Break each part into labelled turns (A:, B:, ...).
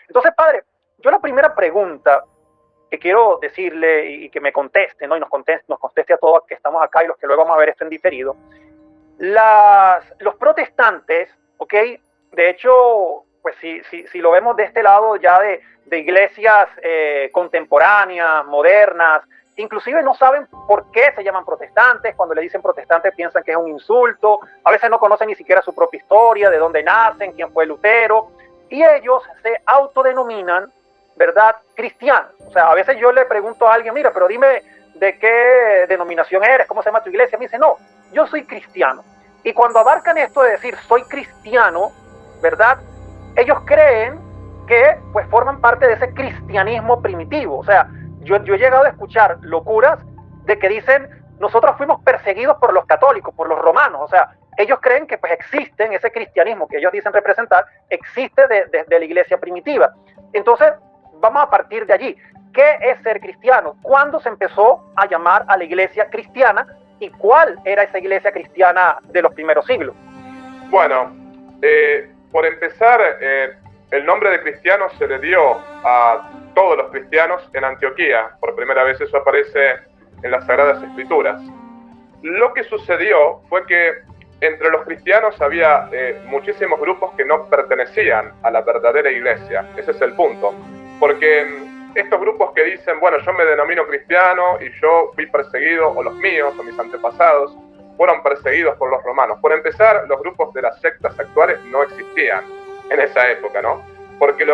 A: Entonces, padre, yo la primera pregunta que quiero decirle y que me conteste, ¿no? Y nos conteste a todos que estamos acá y los que luego vamos a ver esto en diferido. Los protestantes, ¿ok? De hecho, pues si lo vemos de este lado ya de iglesias contemporáneas, modernas, inclusive no saben por qué se llaman protestantes. Cuando le dicen protestantes piensan que es un insulto. A veces no conocen ni siquiera su propia historia, de dónde nacen, quién fue Lutero. Y ellos se autodenominan, ¿verdad?, cristianos. O sea, a veces yo le pregunto a alguien, mira, pero dime de qué denominación eres, cómo se llama tu iglesia. Me dice, no, yo soy cristiano. Y cuando abarcan esto de decir soy cristiano, ¿verdad?, ellos creen que pues forman parte de ese cristianismo primitivo. O sea, yo he llegado a escuchar locuras de que dicen, nosotros fuimos perseguidos por los católicos, por los romanos. O sea, ellos creen que pues existe ese cristianismo que ellos dicen representar, existe desde la iglesia primitiva. Entonces, vamos a partir de allí. ¿Qué es ser cristiano? ¿Cuándo se empezó a llamar a la iglesia cristiana? ¿Y cuál era esa iglesia cristiana de los primeros siglos?
B: Bueno, por empezar, el nombre de cristiano se le dio a todos los cristianos en Antioquía. Por primera vez eso aparece en las Sagradas Escrituras. Lo que sucedió fue que entre los cristianos había muchísimos grupos que no pertenecían a la verdadera iglesia. Ese es el punto. Porque estos grupos que dicen, bueno, yo me denomino cristiano y yo fui perseguido, o los míos, o mis antepasados, fueron perseguidos por los romanos. Por empezar, los grupos de las sectas actuales no existían en esa época, ¿no? Porque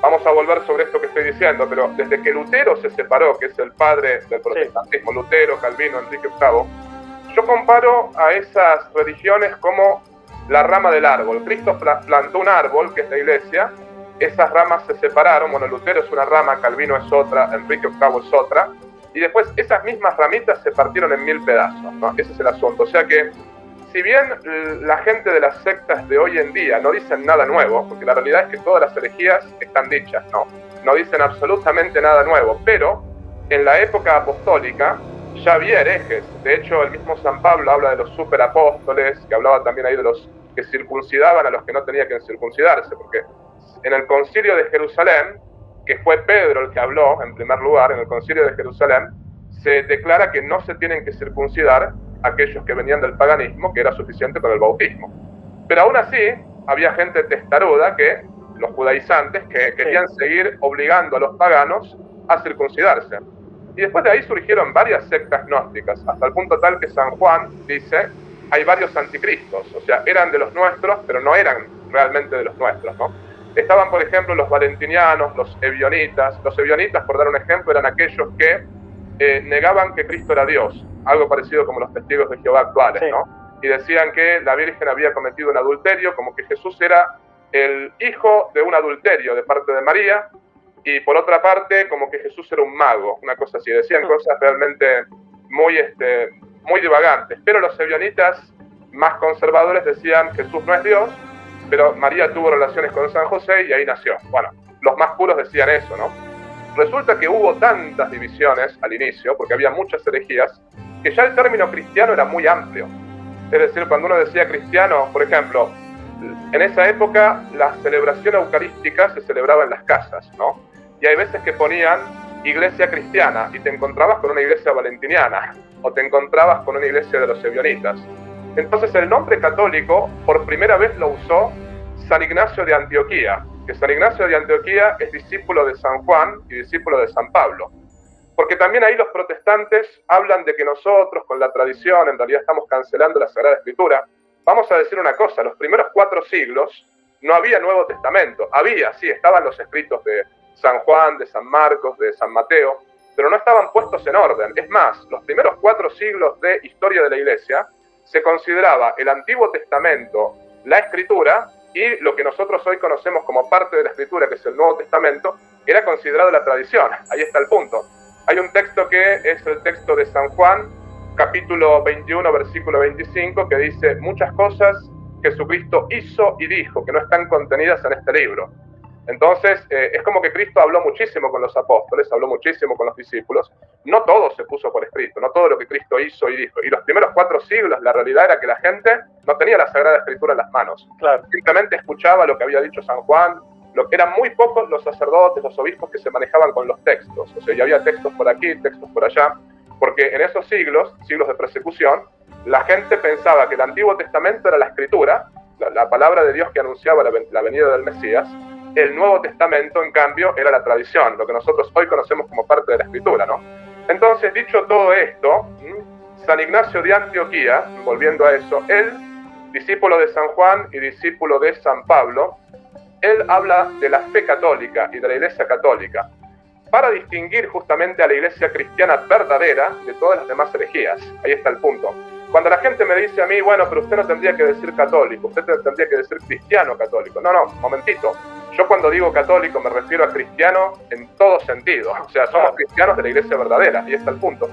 B: vamos a volver sobre esto que estoy diciendo, pero desde que Lutero se separó, que es el padre del protestantismo, sí. Lutero, Calvino, Enrique VIII, yo comparo a esas religiones como la rama del árbol. Cristo plantó un árbol, que es la iglesia, esas ramas se separaron, bueno, Lutero es una rama, Calvino es otra, Enrique VIII es otra, y después esas mismas ramitas se partieron en 1000 pedazos, ¿no? Ese es el asunto. O sea que, si bien la gente de las sectas de hoy en día no dicen nada nuevo, porque la realidad es que todas las herejías están dichas, no dicen absolutamente nada nuevo, pero en la época apostólica ya había herejes. De hecho, el mismo San Pablo habla de los superapóstoles, que hablaba también ahí de los que circuncidaban a los que no tenían que circuncidarse, porque en el concilio de Jerusalén, que fue Pedro el que habló en primer lugar, en el concilio de Jerusalén, se declara que no se tienen que circuncidar aquellos que venían del paganismo, que era suficiente para el bautismo. Pero aún así, había gente testaruda, los judaizantes, que querían seguir obligando a los paganos a circuncidarse. Y después de ahí surgieron varias sectas gnósticas, hasta el punto tal que San Juan dice, hay varios anticristos, o sea, eran de los nuestros, pero no eran realmente de los nuestros, ¿no? Estaban, por ejemplo, los valentinianos, los ebionitas. Los ebionitas, por dar un ejemplo, eran aquellos que negaban que Cristo era Dios, algo parecido como los testigos de Jehová actuales, ¿no? Y decían que la Virgen había cometido un adulterio, como que Jesús era el hijo de un adulterio de parte de María, y por otra parte, como que Jesús era un mago, una cosa así. Decían cosas realmente muy divagantes. Pero los ebionitas más conservadores decían Jesús no es Dios, pero María tuvo relaciones con San José y ahí nació. Bueno, los más puros decían eso, ¿no? Resulta que hubo tantas divisiones al inicio, porque había muchas herejías, que ya el término cristiano era muy amplio. Es decir, cuando uno decía cristiano, por ejemplo, en esa época la celebración eucarística se celebraba en las casas, ¿no? Y hay veces que ponían iglesia cristiana y te encontrabas con una iglesia valentiniana, o te encontrabas con una iglesia de los ebionitas. Entonces el nombre católico por primera vez lo usó San Ignacio de Antioquía, que San Ignacio de Antioquía es discípulo de San Juan y discípulo de San Pablo. Porque también ahí los protestantes hablan de que nosotros, con la tradición, en realidad estamos cancelando la Sagrada Escritura. Vamos a decir una cosa, los primeros 4 siglos no había Nuevo Testamento. Había, sí, estaban los escritos de San Juan, de San Marcos, de San Mateo, pero no estaban puestos en orden. Es más, los primeros 4 siglos de historia de la Iglesia se consideraba el Antiguo Testamento la Escritura, y lo que nosotros hoy conocemos como parte de la Escritura, que es el Nuevo Testamento, era considerado la tradición. Ahí está el punto. Hay un texto que es el texto de San Juan, capítulo 21, versículo 25, que dice muchas cosas que Jesucristo hizo y dijo que no están contenidas en este libro. Entonces, es como que Cristo habló muchísimo con los apóstoles, habló muchísimo con los discípulos. No todo se puso por escrito, no todo lo que Cristo hizo y dijo. Y los primeros 4 siglos, la realidad era que la gente no tenía la Sagrada Escritura en las manos.
A: Claro.
B: Simplemente escuchaba lo que había dicho San Juan. Eran muy pocos los sacerdotes, los obispos que se manejaban con los textos. O sea, ya había textos por aquí, textos por allá. Porque en esos siglos de persecución, la gente pensaba que el Antiguo Testamento era la Escritura, la palabra de Dios que anunciaba la venida del Mesías. El Nuevo Testamento, en cambio, era la tradición, lo que nosotros hoy conocemos como parte de la Escritura, ¿no? Entonces, dicho todo esto, San Ignacio de Antioquía, volviendo a eso, él, discípulo de San Juan y discípulo de San Pablo, él habla de la fe católica y de la Iglesia católica para distinguir justamente a la Iglesia cristiana verdadera de todas las demás herejías. Ahí está el punto. Cuando la gente me dice a mí, bueno, pero usted no tendría que decir católico, usted tendría que decir cristiano católico. No, momentito. Yo cuando digo católico me refiero a cristiano en todo sentido. O sea, somos cristianos de la Iglesia verdadera. Ahí está el punto.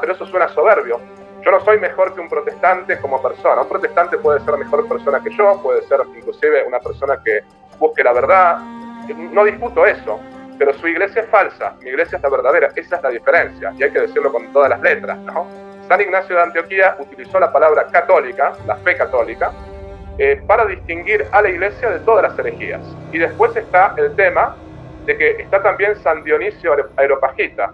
B: Pero eso suena soberbio. Yo no soy mejor que un protestante como persona. Un protestante puede ser mejor persona que yo, puede ser inclusive una persona que busque la verdad. No discuto eso. Pero su iglesia es falsa, mi iglesia es la verdadera. Esa es la diferencia. Y hay que decirlo con todas las letras, ¿no? San Ignacio de Antioquía utilizó la palabra católica, la fe católica, para distinguir a la iglesia de todas las herejías. Y después está el tema de que está también San Dionisio Areopagita.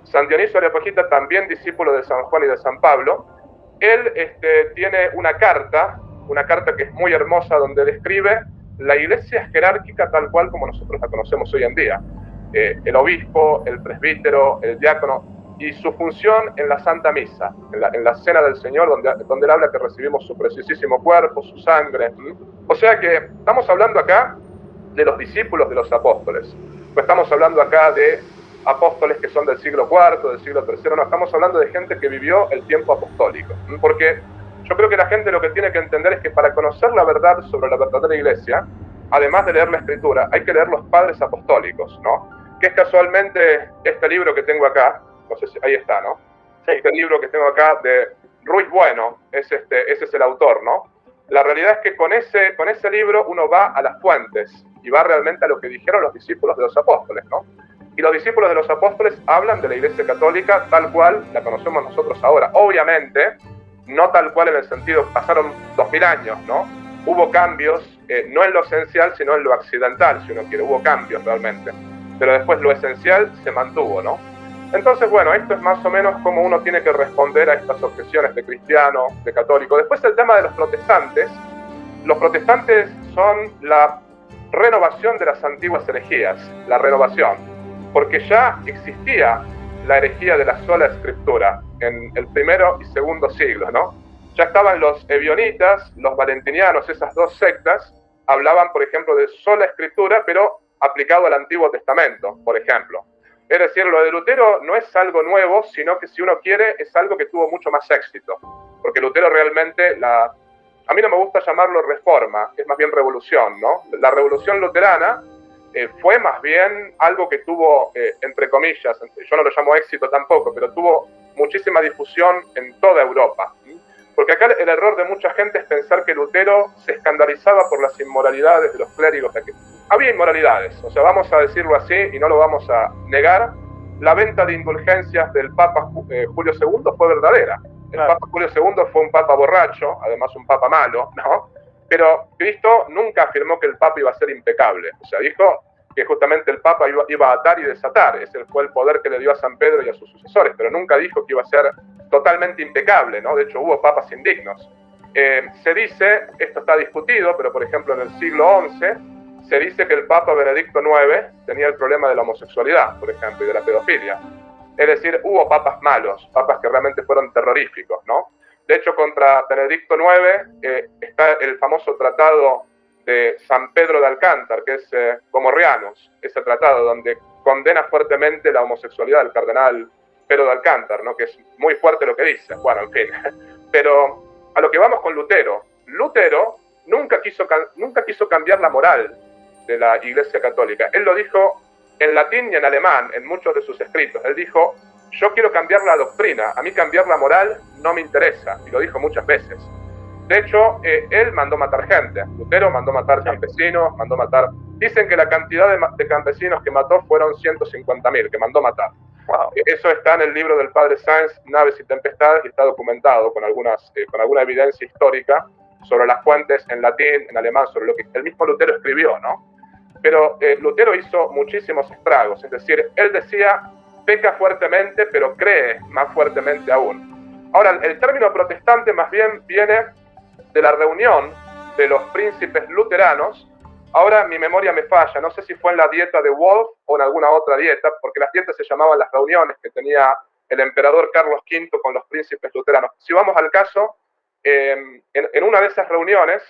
B: San Dionisio Areopagita, también discípulo de San Juan y de San Pablo. Él tiene una carta que es muy hermosa, donde describe la iglesia jerárquica tal cual como nosotros la conocemos hoy en día. El obispo, el presbítero, el diácono, y su función en la Santa Misa, en la Cena del Señor, donde él habla que recibimos su preciosísimo cuerpo, su sangre. O sea que estamos hablando acá de los discípulos de los apóstoles. No estamos hablando acá de apóstoles que son del siglo IV, del siglo III, no, estamos hablando de gente que vivió el tiempo apostólico. Porque yo creo que la gente lo que tiene que entender es que para conocer la verdad sobre la verdadera iglesia, además de leer la Escritura, hay que leer los padres apostólicos, ¿no? Que es casualmente este libro que tengo acá. No sé si ahí está, ¿no? Sí. Este libro que tengo acá de Ruiz Bueno, ese es el autor, ¿no? La realidad es que con ese libro uno va a las fuentes y va realmente a lo que dijeron los discípulos de los apóstoles, ¿no? Y los discípulos de los apóstoles hablan de la Iglesia Católica tal cual la conocemos nosotros ahora. Obviamente, no tal cual en el sentido, pasaron 2000 años, ¿no? Hubo cambios, no en lo esencial, sino en lo accidental, si uno quiere, hubo cambios realmente. Pero después lo esencial se mantuvo, ¿no? Entonces, bueno, esto es más o menos cómo uno tiene que responder a estas objeciones de cristiano, de católico. Después el tema de los protestantes. Los protestantes son la renovación de las antiguas herejías, la renovación, porque ya existía la herejía de la sola escritura en el primero y segundo siglo, ¿no? Ya estaban los ebionitas, los valentinianos, esas dos sectas, hablaban, por ejemplo, de sola escritura, pero aplicado al Antiguo Testamento, por ejemplo. Es decir, lo de Lutero no es algo nuevo, sino que si uno quiere es algo que tuvo mucho más éxito. Porque Lutero realmente, a mí no me gusta llamarlo reforma, es más bien revolución, ¿no? La revolución luterana fue más bien algo que tuvo, entre comillas, yo no lo llamo éxito tampoco, pero tuvo muchísima difusión en toda Europa. Porque acá el error de mucha gente es pensar que Lutero se escandalizaba por las inmoralidades de los clérigos de aquí. Había inmoralidades, o sea, vamos a decirlo así y no lo vamos a negar. La venta de indulgencias del Papa Julio II fue verdadera. El Papa Julio II fue un papa borracho, además un papa malo, ¿no? Pero Cristo nunca afirmó que el papa iba a ser impecable. O sea, dijo que justamente el papa iba a atar y desatar. Ese fue el poder que le dio a San Pedro y a sus sucesores, pero nunca dijo que iba a ser totalmente impecable, ¿no? De hecho, hubo papas indignos. Se dice, esto está discutido, pero por ejemplo en el siglo XI, se dice que el Papa Benedicto IX tenía el problema de la homosexualidad, por ejemplo, y de la pedofilia. Es decir, hubo papas malos, papas que realmente fueron terroríficos, ¿no? De hecho, contra Benedicto IX está el famoso tratado de San Pedro de Alcántara, que es Gomorrianos, ese tratado donde condena fuertemente la homosexualidad del cardenal Pedro de Alcántara, ¿no? Que es muy fuerte lo que dice. Bueno, en fin. Pero a lo que vamos con Lutero. Lutero nunca quiso cambiar la moral de la Iglesia Católica. Él lo dijo en latín y en alemán, en muchos de sus escritos. Él dijo, yo quiero cambiar la doctrina, a mí cambiar la moral no me interesa, y lo dijo muchas veces. De hecho, él mandó matar gente. Lutero mandó matar campesinos, mandó matar... Dicen que la cantidad de campesinos que mató fueron 150.000, que mandó matar.
A: Wow.
B: Eso está en el libro del padre Sáenz, Naves y Tempestades, y está documentado con alguna evidencia histórica sobre las fuentes en latín, en alemán, sobre lo que el mismo Lutero escribió, ¿no? Pero Lutero hizo muchísimos estragos, es decir, él decía, peca fuertemente, pero cree más fuertemente aún. Ahora, el término protestante más bien viene de la reunión de los príncipes luteranos. Ahora mi memoria me falla, no sé si fue en la dieta de Wolf o en alguna otra dieta, porque las dietas se llamaban las reuniones que tenía el emperador Carlos V con los príncipes luteranos. Si vamos al caso, en una de esas reuniones,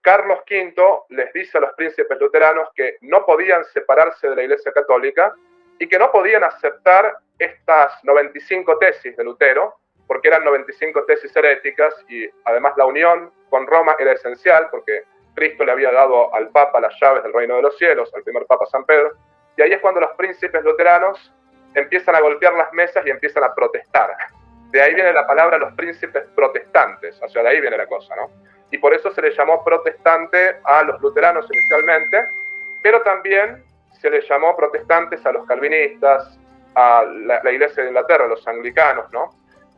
B: Carlos V les dice a los príncipes luteranos que no podían separarse de la Iglesia Católica y que no podían aceptar estas 95 tesis de Lutero, porque eran 95 tesis heréticas y además la unión con Roma era esencial porque Cristo le había dado al Papa las llaves del reino de los cielos, al primer Papa San Pedro, y ahí es cuando los príncipes luteranos empiezan a golpear las mesas y empiezan a protestar. De ahí viene la palabra los príncipes protestantes, o sea, de ahí viene la cosa, ¿no? Y por eso se le llamó protestante a los luteranos inicialmente, pero también se le llamó protestantes a los calvinistas, a la Iglesia de Inglaterra, a los anglicanos, ¿no?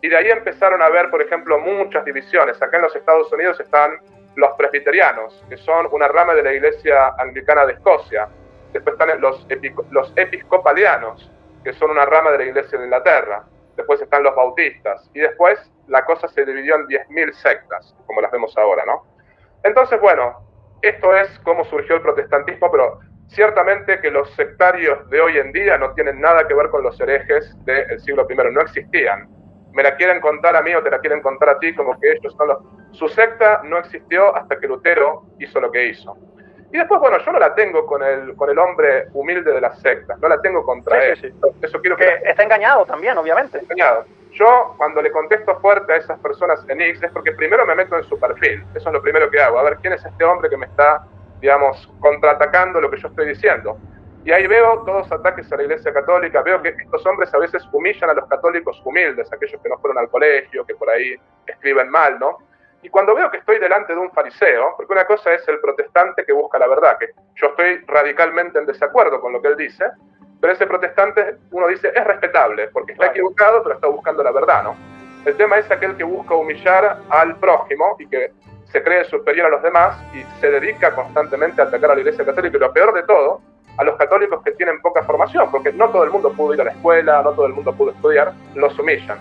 B: Y de ahí empezaron a haber, por ejemplo, muchas divisiones. Acá en los Estados Unidos están los presbiterianos, que son una rama de la Iglesia Anglicana de Escocia. Después están los episcopalianos, que son una rama de la Iglesia de Inglaterra. Después están los bautistas. Y después la cosa se dividió en 10.000 sectas, como las vemos ahora, ¿no? Entonces, bueno, esto es cómo surgió el protestantismo, pero ciertamente que los sectarios de hoy en día no tienen nada que ver con los herejes del siglo I, no existían. Me la quieren contar a mí o te la quieren contar a ti como que ellos son los... Su secta no existió hasta que Lutero hizo lo que hizo. Y después, bueno, yo no la tengo con el hombre humilde de las sectas, no la tengo contra él.
A: Sí.
B: Eso quiero
A: que está engañado también, obviamente.
B: Engañado. Yo, cuando le contesto fuerte a esas personas en X, es porque primero me meto en su perfil. Eso es lo primero que hago. A ver, ¿quién es este hombre que me está, digamos, contraatacando lo que yo estoy diciendo? Y ahí veo todos ataques a la Iglesia Católica, veo que estos hombres a veces humillan a los católicos humildes, aquellos que no fueron al colegio, que por ahí escriben mal, ¿no? Y cuando veo que estoy delante de un fariseo, porque una cosa es el protestante que busca la verdad, que yo estoy radicalmente en desacuerdo con lo que él dice, pero ese protestante, uno dice, es respetable, porque está equivocado, pero está buscando la verdad, ¿no? El tema es aquel que busca humillar al prójimo y que se cree superior a los demás y se dedica constantemente a atacar a la Iglesia Católica, y lo peor de todo, a los católicos que tienen poca formación, porque no todo el mundo pudo ir a la escuela, no todo el mundo pudo estudiar, los humillan.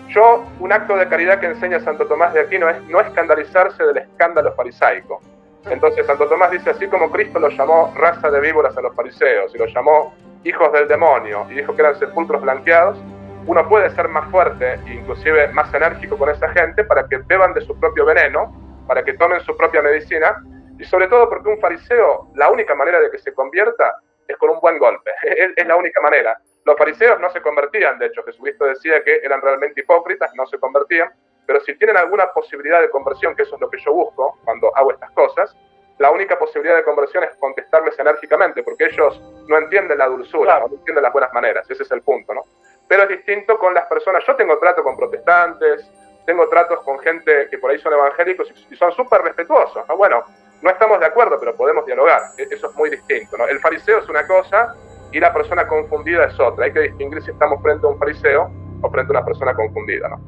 B: Yo, un acto de caridad que enseña Santo Tomás de Aquino es no escandalizarse del escándalo farisaico. Entonces Santo Tomás dice, así como Cristo los llamó raza de víboras a los fariseos y los llamó hijos del demonio y dijo que eran sepulcros blanqueados, uno puede ser más fuerte e inclusive más enérgico con esa gente para que beban de su propio veneno, para que tomen su propia medicina, y sobre todo porque un fariseo, la única manera de que se convierta es con un buen golpe, es la única manera. Los fariseos no se convertían, de hecho, Jesucristo decía que eran realmente hipócritas, no se convertían, pero si tienen alguna posibilidad de conversión, que eso es lo que yo busco cuando hago estas cosas, la única posibilidad de conversión es contestarles enérgicamente, porque ellos no entienden la dulzura, no entienden las buenas maneras, ese es el punto, ¿no? Pero es distinto con las personas. Yo tengo trato con protestantes, tengo tratos con gente que por ahí son evangélicos y son súper respetuosos, ¿no? Bueno, no estamos de acuerdo, pero podemos dialogar, eso es muy distinto, ¿no? El fariseo es una cosa y la persona confundida es otra. Hay que distinguir si estamos frente a un fariseo o frente a una persona confundida, ¿no?